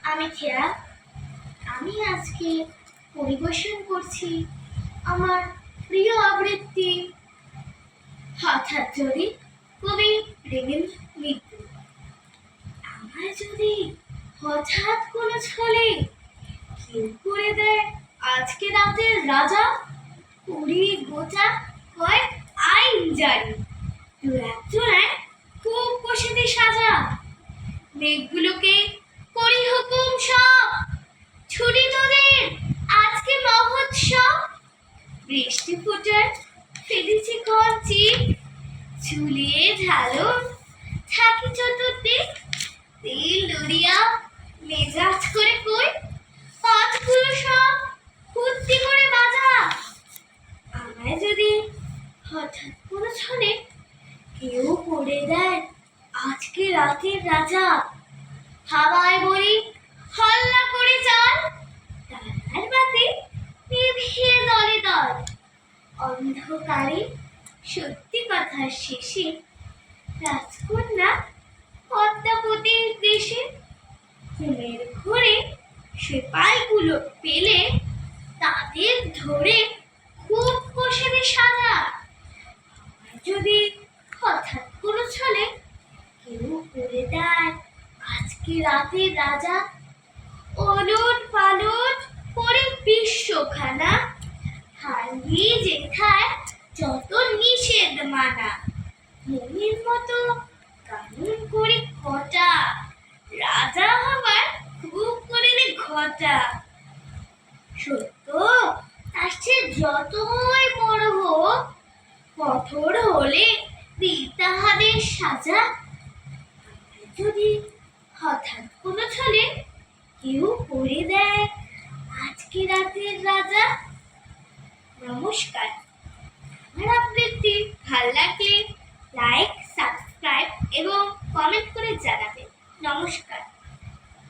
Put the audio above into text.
আমি খেয়া। আমি আজকে পরিবেশন করছি আমার প্রিয় আবৃত্তি হঠাৎ যদি কবি রবীন্দ্র মৃত্যু। আমার যদি হঠাৎ কোনো ছলে কেউ করে দেয় আজকে রাতের রাজা, কুড়ি গোটা কয়েক আইন জারি, দু একজনায় খুব বসে সাজা, মেঘগুলোকে করি হুকুম সব, ছুটি তোদের আজকে মহোৎসব, বৃষ্টি ফুটার ফেলেছি কঞ্চি, ঝুলিয়ে ঝালর থাকি চতুর্দিক, তেল দরিয়া মেজাজ করে কই, পাতগুলো সব ফুর্তি করে বাজা। আমায় যদি হঠাৎ কোনো ছলে কেউ করে দেয় আজকে রাতের রাজা, হাওয়ায় বলি হল্লা করে চাল, তারার বাতি নিভিয়ে দলে দল, অন্ধকারে সত্যি কথার শেষে রাজকন্যা পদ্মাবতীর দেশে ঘুমের ঘোরে সেপাইগুলো পেলে তাদের ধরে খুব কষে সাজা। যদি হঠাৎ কোনো ছলে কেউ করে দেয় আজকে রাতের রাজা, ওলট পালট করে বিশ্বখানা, হারিয়ে যেথায় যত নিষেধ মানা, মনের মতো কানুন করে কটা, রাজা হবার খুব করে ঘটা। সত্য তার সে যতই বড় হোক, কঠোর হলে দিই তাহাদের সাজা। যদি হঠাৎ কোনো ছলে কেউ করে দেয় আজকে রাতের রাজা। নমস্কার। আমার আবৃত্তি ভাল লাগলে লাইক